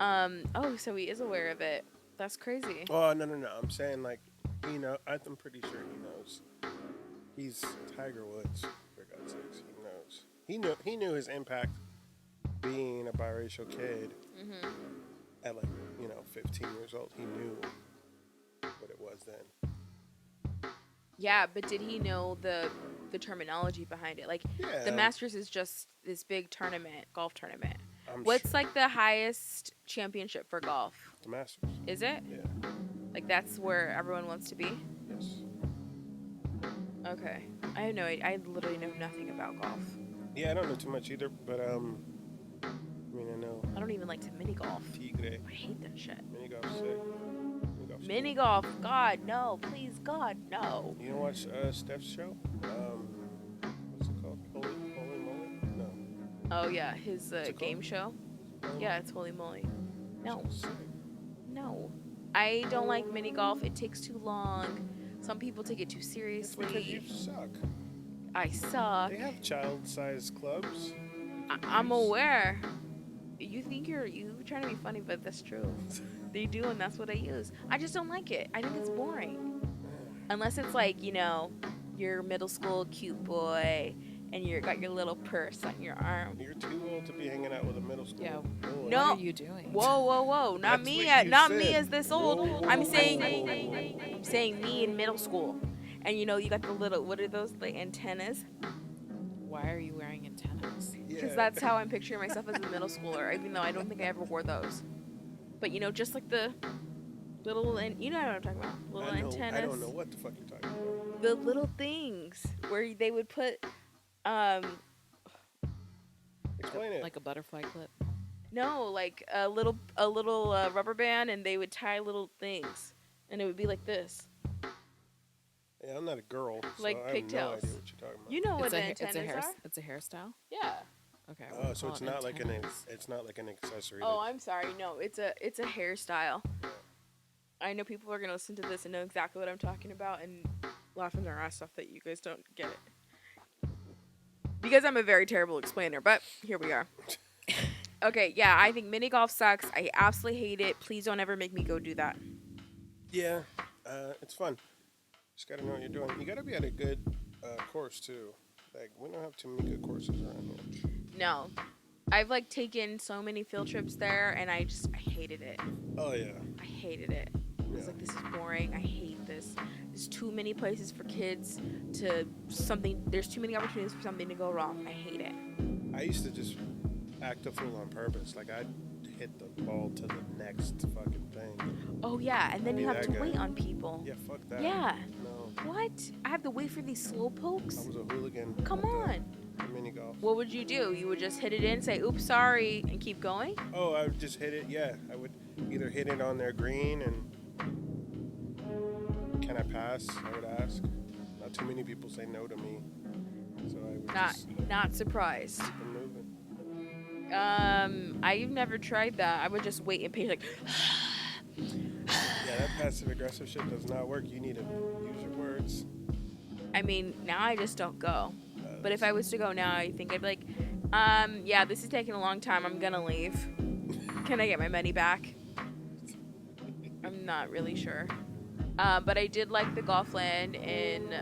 Oh, so he is aware of it. That's crazy. oh no. I'm saying like, you know, I'm pretty sure he knows. He's Tiger Woods, for God's sakes. He knows. He knew his impact being a biracial kid at like, 15 years old. He knew what it was then. Yeah, but did he know the terminology behind it? Like, Yeah. the Masters is just this big tournament, golf tournament. I'm What's sure. like the highest championship for golf? The Masters? Is it? Yeah. Like, that's where everyone wants to be? Yes. Okay. I have no idea. I literally know nothing about golf. Yeah, I don't know too much either, but I mean, I know I don't even like to mini golf. Tigre. I hate that shit. Mini golf's sick. Mini golf's Mini cool. golf, God no, please God no. You know watch Steph's show? What's it called? Holy Moly? No. Oh yeah, his What's it game called? show. Holy Yeah, Moly? it's Holy Moly. No, Show's sick. no. I don't like mini golf. It takes too long. Some people take it too It's because you seriously. suck. I suck. They have child-sized clubs. I'm aware. You think you're trying to be funny, but that's true. They do, and that's what I use. I just don't like it. I think it's boring. Unless it's like, you're middle school cute boy, and you got your little purse on your arm. You're too old to be hanging out with a middle school Yeah. boy. No. What are you doing? Whoa! Not That's me. what you Not said. me as this old. Whoa, whoa, I'm whoa, saying, whoa, whoa. I'm saying me in middle school, and you got the little. What are those? The antennas. Why are you wearing antennas? Because Yeah. that's how I'm picturing myself as a middle schooler, even though I don't think I ever wore those. But just like the little, and you know what I'm talking about, little antennas. I don't know what the fuck you're talking about. The little things where they would put, Explain it. Like a butterfly clip. no, like a little rubber band, and they would tie little things, and it would be like this. Yeah, I'm not a girl, so Like I have pigtails. no idea what you're talking about. You know what It's the a antennas are? it's a hairstyle. Yeah. Okay. Oh, so it's not like it's not like an accessory. Oh, that- I'm sorry. No, it's a hairstyle. I know people are gonna listen to this and know exactly what I'm talking about and laughing their ass off that you guys don't get it. Because I'm a very terrible explainer, but here we are. Okay, yeah, I think mini golf sucks. I absolutely hate it. Please don't ever make me go do that. Yeah, it's fun. Just gotta know what you're doing. You gotta be at a good course too. Like we don't have too many good courses around here. No. I've taken so many field trips there and I hated it. Oh yeah. I hated it. I was Yeah. like, this is boring. I hate this. There's too many places for kids to there's too many opportunities for something to go wrong. I hate it. I used to just act a fool on purpose. Like I'd hit the ball to the next fucking thing. Oh yeah, and then Be you have that to guy. wait on people. Yeah, fuck that. Yeah. No, What? I have to wait for these slow I pokes? was a hooligan. Come at on. the mini golf. What would you do? You would just hit it in, say, oops, sorry, and keep going? Oh, I would just hit it. Yeah, I would either hit it on their green and can I pass? I would ask. Not too many people say no to me, so I would just Not surprised. keep them moving. I've never tried that. I would just wait and pay Yeah, that passive aggressive shit does not work. You need to use your words. I mean, now I just don't go. But if I was to go now, I think I'd be like, yeah, this is taking a long time. I'm gonna leave. Can I get my money back? I'm not really sure. But I did like the golf land in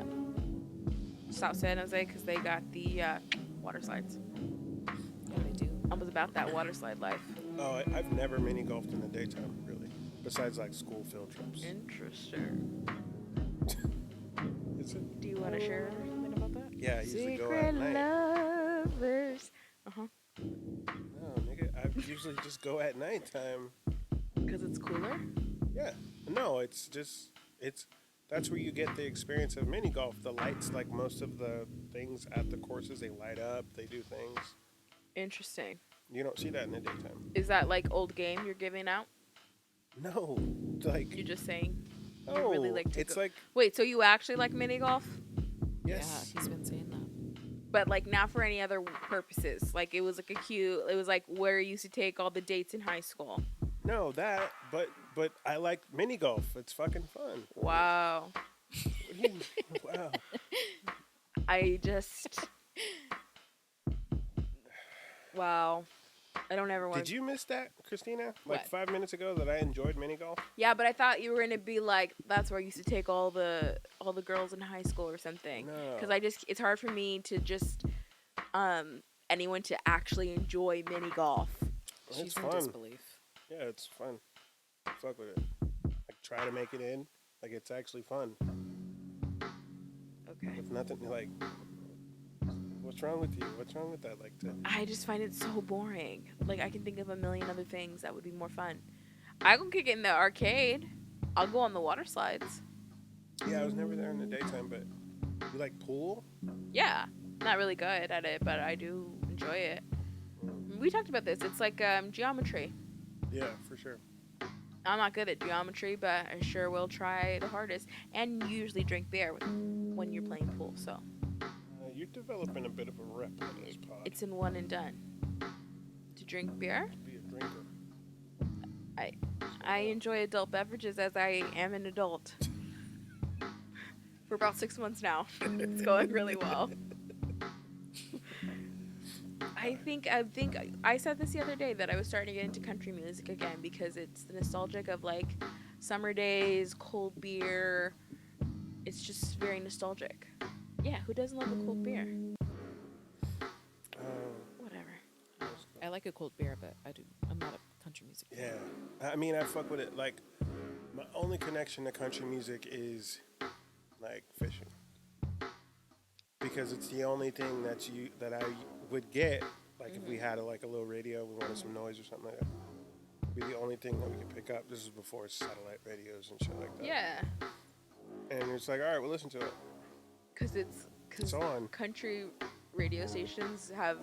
South San Jose because they got the water slides. Yeah, they do. I was about that water slide life. Oh, I've never mini golfed in the daytime, really. Besides like school field trips. Interesting. Is it? Do you want to share something about that? Yeah, I usually go at Secret night. lovers. No, nigga, I usually just go at nighttime. Because it's cooler? Yeah. No, it's that's where you get the experience of mini golf. The lights, like most of the things at the courses, they light up, they do things. Interesting. You don't see that in the daytime. Is that like old game you're giving out? No, like You're just saying you no, really like to it's go. like Wait, so you actually like mini golf? yes. Yeah, he's been saying that. But like not for any other purposes. Like it was like where you used to take all the dates in high school. No, that, but I like mini golf. It's fucking fun. Wow. What do you mean? Wow. I just wow. I don't ever want Did you miss that, Christina? Like What? 5 minutes ago that I enjoyed mini golf? Yeah, but I thought you were gonna be like, that's where I used to take all the girls in high school or something. No. Because it's hard for me to just anyone to actually enjoy mini golf. It's She's in fun. disbelief. Yeah, it's fun. Fuck with it. Like try to make it in. Like it's actually fun. Okay. With nothing like. What's wrong with you? What's wrong with that? Like to. I just find it so boring. Like I can think of a million other things that would be more fun. I can kick it in the arcade. I'll go on the water slides. Yeah, I was never there in the daytime, but you like pool? Yeah. Not really good at it, but I do enjoy it. We talked about this. It's like geometry. Yeah, for sure. I'm not good at geometry, but I sure will try the hardest. And you usually drink beer when you're playing pool, so You're developing a bit of a rep on this pod. it's in one and done. To drink beer, To be a drinker. I enjoy adult beverages as I am an adult. For about 6 months now, it's going really well. I think I said this the other day that I was starting to get into country music again because it's the nostalgic of like summer days, cold beer. It's just very nostalgic. Yeah, who doesn't love a cold beer? Whatever. I like a cold beer, but I'm not a country music fan. Yeah. I mean, I fuck with it. Like, my only connection to country music is, like, fishing. Because it's the only thing that I would get, like, if we had a little radio, we wanted some noise or something like that. It'd be the only thing that we could pick up. This is before satellite radios and shit like that. Yeah, And it's like, all right, we'll listen to it. because It's on. country radio stations have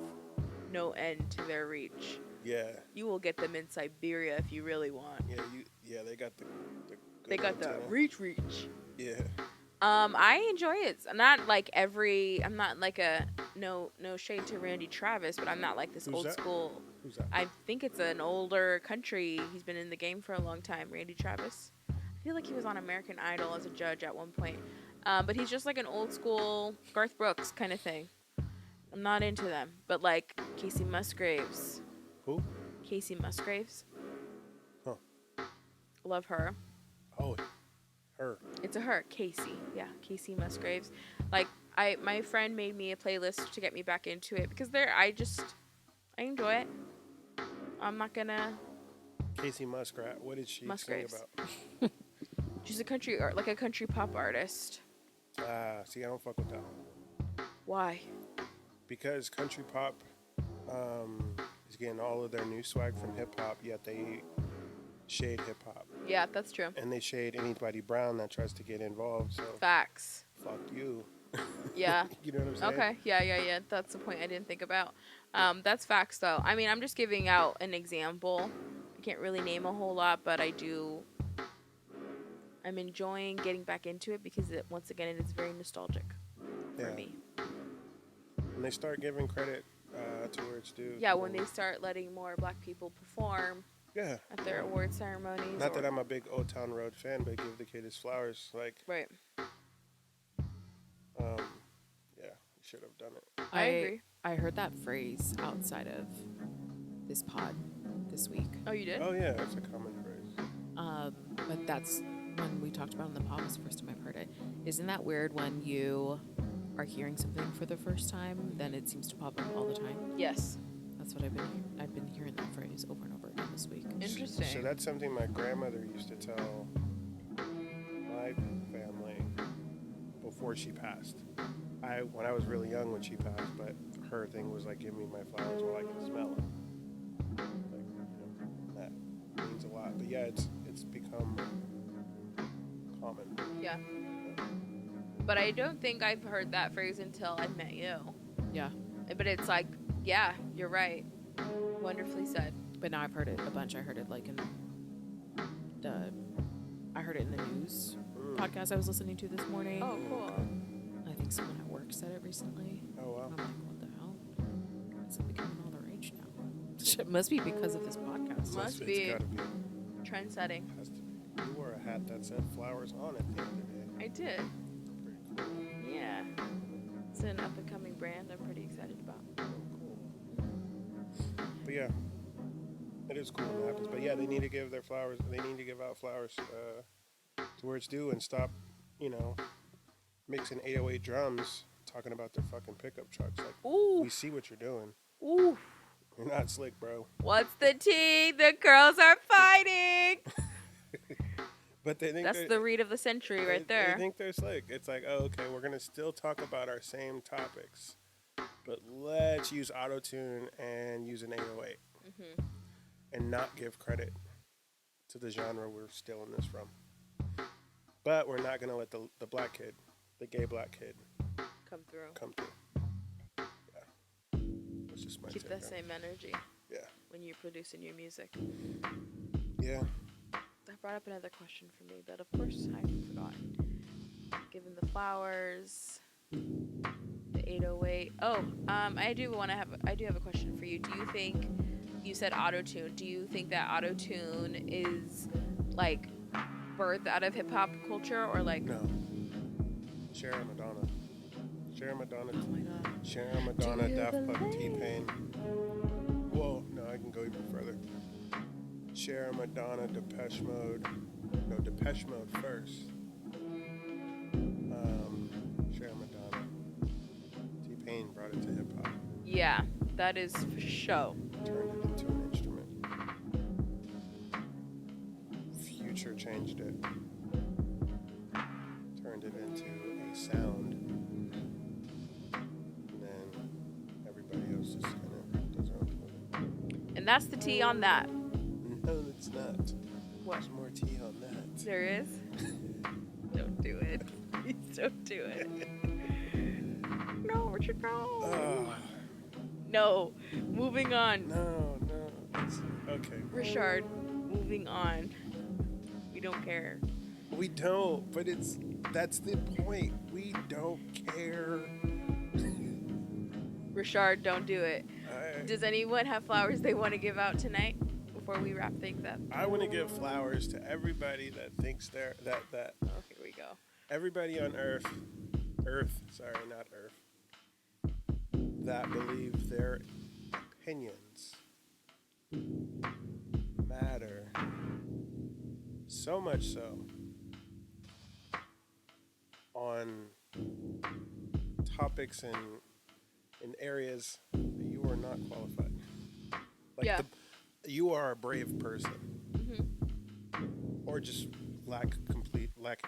no end to their reach. Yeah. You will get them in Siberia if you really want. Yeah, they got the They good got the antenna. reach. Yeah. I enjoy it. I'm not like a no shade to Randy Travis, but I'm not like this Who's old that? school. Who's that? I think it's an older country. He's been in the game for a long time, Randy Travis. I feel like he was on American Idol as a judge at one point. But he's just like an old school Garth Brooks kind of thing. I'm not into them, but like Casey Musgraves. Who? Casey Musgraves. Huh. Love her. Oh, her. It's a her, Casey. Yeah, Casey Musgraves. Like my friend made me a playlist to get me back into it because I enjoy it. I'm not gonna. Casey Muskrat. What did she Musgraves. sing about? She's a country pop artist. See, I don't fuck with that. Why? Because country pop is getting all of their new swag from hip hop, yet they shade hip hop. Yeah, that's true. And they shade anybody brown that tries to get involved. So Facts. fuck you. Yeah. You know what I'm saying? Okay. Yeah. That's the point I didn't think about. That's facts, though. I mean, I'm just giving out an example. I can't really name a whole lot, but I'm enjoying getting back into it because once again, it is very nostalgic for me. When they start giving credit to where it's due. Yeah, when they start letting more black people perform Yeah. at their award ceremonies. Not that I'm a big Old Town Road fan, but give the kid his flowers. Like, Right. yeah, he should have done it. I agree. I heard that phrase outside of this pod this week. Oh, you did? Oh, yeah, that's a common phrase. But that's when we talked about it on the pod was the first time I've heard it. Isn't that weird when you are hearing something for the first time, then it seems to pop up all the time? Yes. That's what I've been hearing that phrase over and over again this week. Interesting. So that's something my grandmother used to tell my family before she passed. When I was really young when she passed, but her thing was like, give me my flowers while I can smell them. Like, that means a lot. But yeah, it's become common. Yeah. But I don't think I've heard that phrase until I met you. Yeah. But it's like, yeah, you're right. Wonderfully said. But now I've heard it a bunch. I heard it like in the news podcast I was listening to this morning. Oh, cool. I think someone at work said it recently. Oh, wow. I'm like, what the hell? It's becoming all the rage now. It must be because of this podcast. Must It's be. gotta be. Trend setting. Has to be. You wore a hat that said flowers on it the other day. I did. Pretty cool. Yeah. It's an up and coming brand I'm pretty excited about. Cool. But yeah, it is cool when it happens. But yeah, they need to give their flowers. They need to give out flowers to where it's due and stop, mixing 808 drums, talking about their fucking pickup trucks. Like, Ooh. we see what you're doing. Ooh. You're not slick, bro. What's the tea? The girls are fighting. But they think That's the read of the century right there. They think they're slick. It's like, oh, okay, we're gonna still talk about our same topics, but let's use auto-tune and use an 808, and not give credit to the genre we're stealing this from. But we're not gonna let the black kid, the gay black kid, Come through. come through. That's just my Keep take that on it. same energy Yeah. when you're producing your music. Yeah. That brought up another question for me, but of course I forgot. Giving the flowers, the 808. Oh, I do have a question for you. Do you think you said auto-tune? Do you think that auto-tune is like birthed out of hip hop culture or like No. Cher, Madonna. Cher, Madonna. Oh my god. Cher, Madonna, Do you Daft Punk, believe? T-Pain. Whoa, no, I can go even further. Cher, Madonna, Depeche Mode. No, Depeche Mode first. Cher, Madonna. T-Pain brought it to hip hop. yeah, that is for show. Turned it into an instrument. Future changed it. Turned it into a sound. And then everybody else just kind of does their own thing. And that's the tea on that. No, it's not. What? There's more tea on that. There is? Don't do it. Please don't do it. No, Richard, no. Oh, No. Moving on. no. It's, okay. Richard, moving on. We don't care. We don't, but that's the point. We don't care. Richard, don't do it. I, Does anyone have flowers they want to give out tonight before we wrap things up? I want to give flowers to everybody that thinks they're that Oh, here we go. everybody on Earth, not Earth, that believe their opinions matter so much so on topics and in areas that you are not qualified. Like Yeah. You are a brave person, or just lack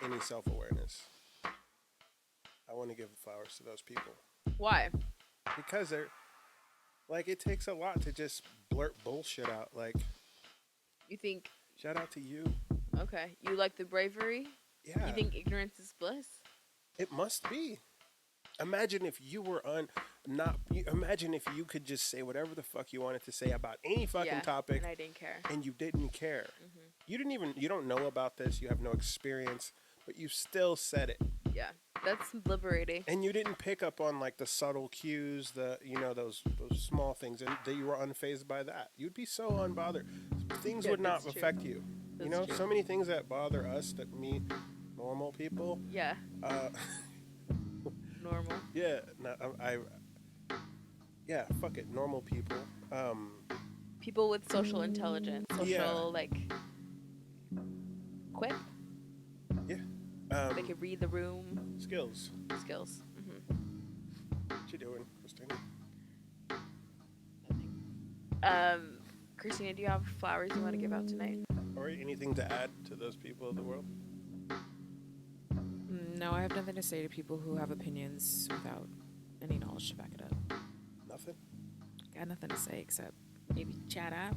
any self-awareness. I want to give flowers to those people Why? because they're like, it takes a lot to just blurt bullshit out. Like, You think, shout out to you. okay, you like the bravery? Yeah, You think ignorance is bliss? it must be. Imagine if you were imagine if you could just say whatever the fuck you wanted to say about any fucking topic and I didn't care. and you didn't care. You don't know about this, you have no experience, but you still said it. Yeah, that's liberating. And you didn't pick up on like the subtle cues, those small things, and that you were unfazed by that. You'd be so unbothered. Things Yeah, would not that's true. affect you. That's true. So many things that bother us that meet normal people. Yeah, normal. Yeah, no, yeah, fuck it, normal people. People with social intelligence, like quip. Yeah. They could read the room. Skills. Skills. What you doing, Christina? Christina, do you have flowers you want to give out tonight? Or anything to add to those people of the world? No, I have nothing to say to people who have opinions without any knowledge to back it up. Nothing? Got nothing to say except maybe chat up.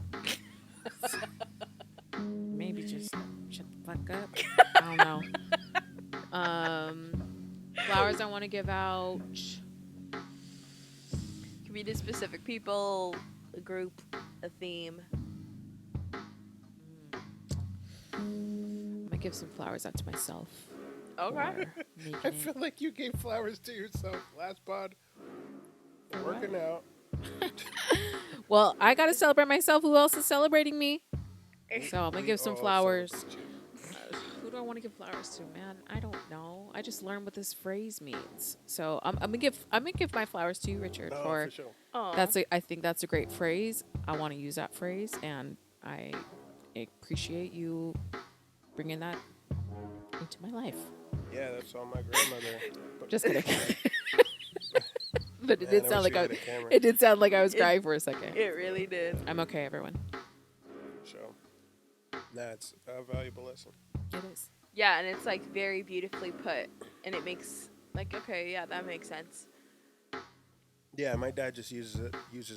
Maybe just shut the fuck up. I don't know. Flowers I want to give out. Could be to specific people, a group, a theme. I'm gonna give some flowers out to myself. Okay. I feel like you gave flowers to yourself last pod. Working out. Well, I gotta celebrate myself. Who else is celebrating me? So I'm gonna We give some all flowers. celebrate you. Who do I want to give flowers to, man? I don't know. I just learned what this phrase means. So I'm gonna give my flowers to you, Richard. Oh, for for sure. I think that's a great phrase. I want to use that phrase, and I appreciate you bringing that into my life. Yeah, that's all my grandmother. But Just kidding. But it Man, did I sound wish like you had a camera. it did sound like I was crying for a second. It really did. I'm okay, everyone. So, that's a valuable lesson. It is. Yeah, and it's like very beautifully put, and it makes like okay, yeah, that makes sense. Yeah, my dad just uses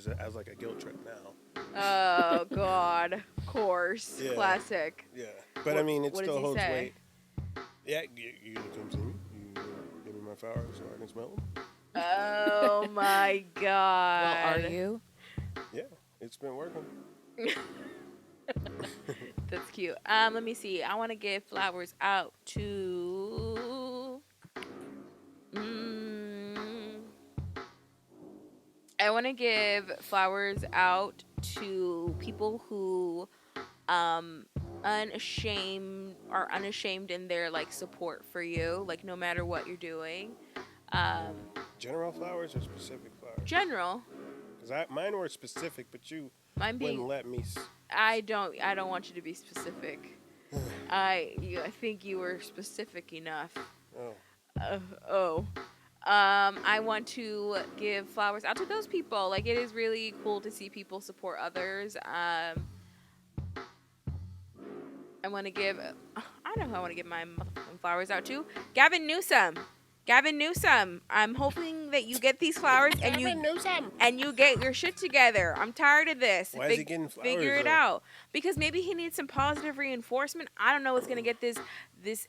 it as like a guilt trip now. Oh God, of course, Yeah. classic. Yeah, but I mean, it What still does he holds say? weight. Yeah, you gonna come see me? You give me my flowers so I can smell them? Oh my God. Well, are you? It's been working. That's cute. Let me see. I want to give flowers out to. I want to give flowers out to people who are unashamed in their like support for you, like no matter what you're doing. General flowers or specific flowers? General. Because mine were specific, but you Mine being. wouldn't let me. I don't want you to be specific. I think you were specific enough. I want to give flowers out to those people. Like, it is really cool to see people support others. I want to give. I know who I want to give my flowers out to. Gavin Newsom. Gavin Newsom. I'm hoping that you get these flowers and you get your shit together. I'm tired of this. Why is he getting flowers? Figure it out. Because maybe he needs some positive reinforcement. I don't know what's gonna get this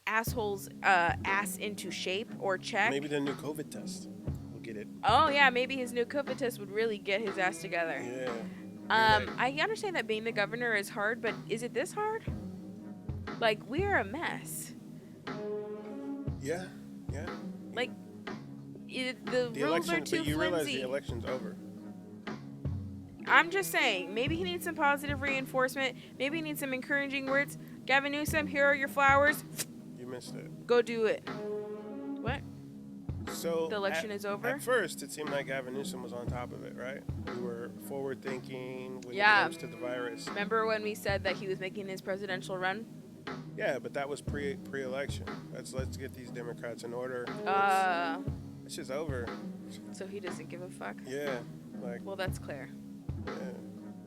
asshole's ass into shape or check. Maybe the new COVID test will get it. Oh yeah, maybe his new COVID test would really get his ass together. Yeah. I understand that being the governor is hard, but is it this hard? Like, we are a mess. Yeah. Like, the rules are too but you flimsy. realize the election's over. I'm just saying, maybe he needs some positive reinforcement. Maybe he needs some encouraging words. Gavin Newsom, here are your flowers. You missed it. Go do it. What? So the election is over? At first, it seemed like Gavin Newsom was on top of it, right? We were forward-thinking when it Yeah. comes to the virus. Remember when we said that he was making his presidential run? Yeah, but that was pre-election. Let's get these Democrats in order. It's just over. So he doesn't give a fuck? Yeah. Well, that's clear. Yeah.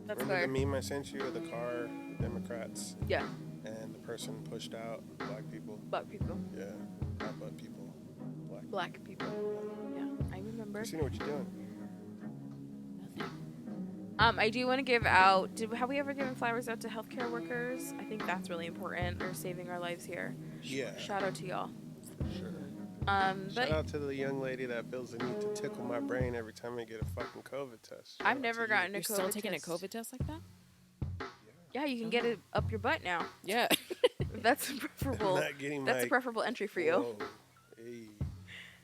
That's Remember clear. the meme I sent you of the car, the Democrats? Yeah. And the person pushed out black people? Black people. Yeah. Not black people. Black people. Yeah, I remember. You know what you're doing. I do want to give out. Have we ever given flowers out to healthcare workers? I think that's really important. They're saving our lives here. Yeah. Shout out to y'all. Sure. But Shout out to the young lady that feels the need to tickle my brain every time I get a fucking COVID test. I've never gotten a You're COVID still taking test. a COVID test like that? Yeah, you can get it up your butt now. Yeah. That's preferable. That's a preferable entry for you. Whoa. Hey.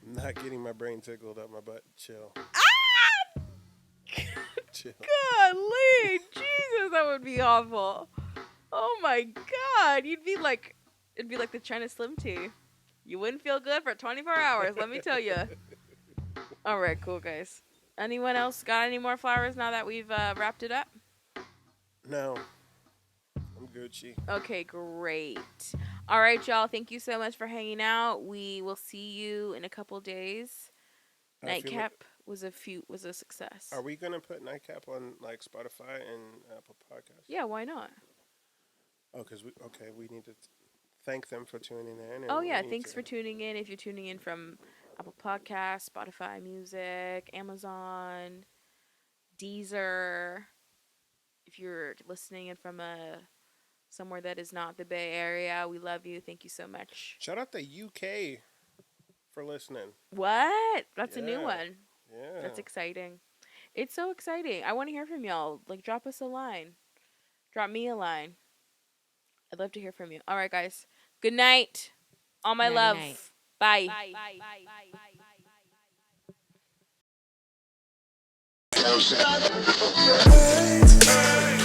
I'm not getting my brain tickled up my butt. Chill. Chill. Golly, Jesus, that would be awful. Oh my God, it'd be like the China Slim Tea. You wouldn't feel good for 24 hours, let me tell you. All right, cool, guys. Anyone else got any more flowers now that we've wrapped it up? No. I'm Gucci. Okay, great. All right, y'all. Thank you so much for hanging out. We will see you in a couple days. Nightcap was a success. Are we gonna put Nightcap on like Spotify and Apple Podcasts? Yeah, why not? Oh, because we need to thank them for tuning in. Oh yeah, thanks for tuning in. If you're tuning in from Apple Podcasts, Spotify Music, Amazon, Deezer, if you're listening in from somewhere that is not the Bay Area, we love you. Thank you so much. Shout out the UK for listening. What? That's a new one. Yeah. That's exciting. It's so exciting. I want to hear from y'all. Like, drop us a line. Drop me a line. I'd love to hear from you. All right, guys. Good night. All my love. Bye. Bye.